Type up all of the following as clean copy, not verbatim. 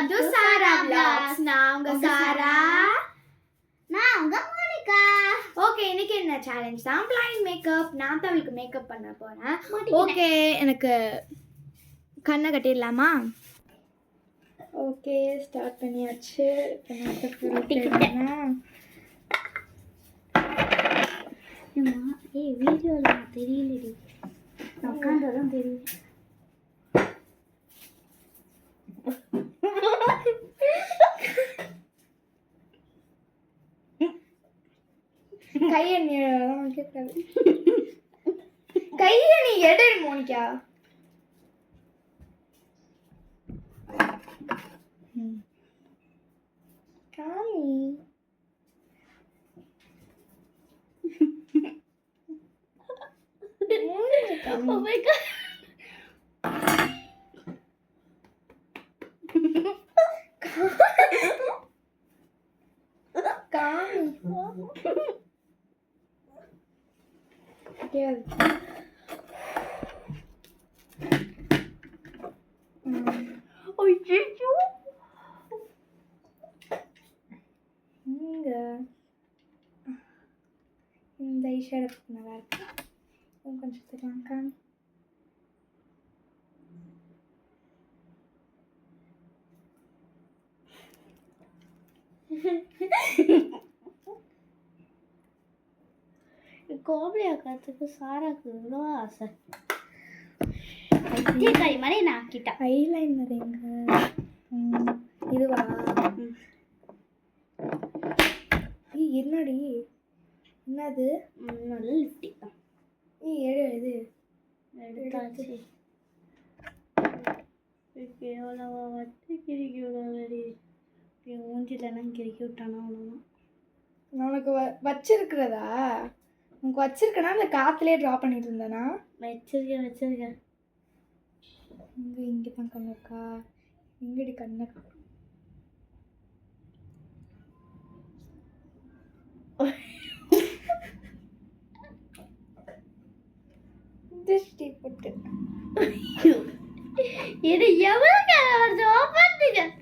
Welcome to Sarah vlogs. நான் உங்க சாரா, நான் உங்க மோனிகா. ஓகே, இன்னைக்கு என்ன சேலஞ்ச் தான் பிளைண்ட் மேக்கப். நான் தான் அவளுக்கு மேக்கப் பண்ண போறேன். ஓகே, எனக்கு கண்ணை கட்டிடலாமா? ஓகே, ஸ்டார்ட் பண்ணியாச்சு. ஏய், வீடியோல தெரியலடி, உட்காந்ததான் தெரியும். கையை நீ கையை நீ எடு மோனிகா. காமி Oh my god. காமி இங்க இந்த ஐஷேடோ நல்லா இருக்கு. கொஞ்சம் தெரியும் காமி. கோபடி ஆக்கிறதுக்கு சாராக்கு எவ்வளோ ஆசை. பைத்தியக்காரி மாதிரி நான் ஆக்கிட்டேன். ஐலைனர் எங்க? இதுவா? என்னடி என்னது? நல்ல லிப்டிக் தான். எடு இது எடுத்தாச்சு. எவ்வளவா வச்சு கிறுக்கி விடாதடி. மூஞ்சிலலாம் கிறுக்கி விட்டானா அவ்வளோதான். உனக்கு வச்சிருக்கிறதா? உனக்கு வச்சிருக்கனா அந்த காற்றுலேயே ட்ரா பண்ணிட்டு இருந்தேனா? வச்சிருக்கேன். இங்கே தான் கண்ணக்கா. எங்கடி கண்ணக்கா? திருஷ்டி போட்டு இது எவ்வளோ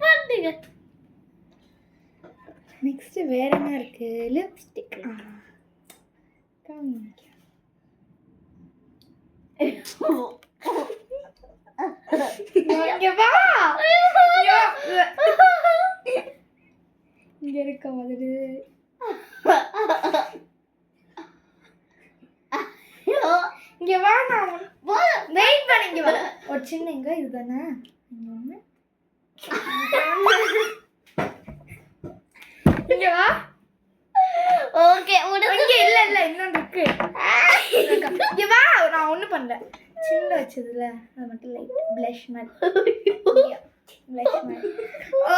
பண்ணுங்க. நெக்ஸ்ட் வேற என்ன இருக்கு? லிப்ஸ்டிக். இங்க வா. இங்க இருக்க மாதிரி இங்க வா. நான் வெயிட் பண்ணி இங்க வா. ஒரு சின்ன எங்க இதுதானே இங்க வா. ஓகே, இங்க இல்ல இன்னொன்று இருக்கு. இங்க வா. நான் ஒண்ணும் பண்ணல. சின்ன வச்சதுல அது மட்டும் லைட் blush மாதிரி.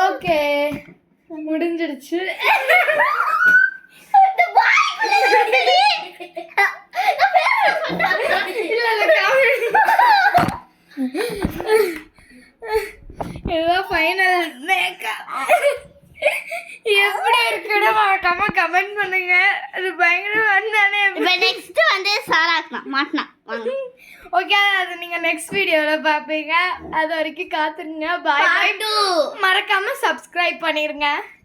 ஓகே, முடிஞ்சிடுச்சு. இதுதான் ஃபைனல் மேக்கப். எப்படி இருக்குன்னு மறக்காம கமெண்ட் பண்ணுங்க. அது பயங்கரமா இருந்தானே. இப்போ நெக்ஸ்ட் வந்து சாராக்கு மாட்டினா வாங்க. ஓகே, அது நீங்க நெக்ஸ்ட் வீடியோல பாப்பீங்க. அது வரைக்கும் காத்துருங்க. பாய் பாய். மறக்காம சப்ஸ்கிரைப் பண்ணிருங்க.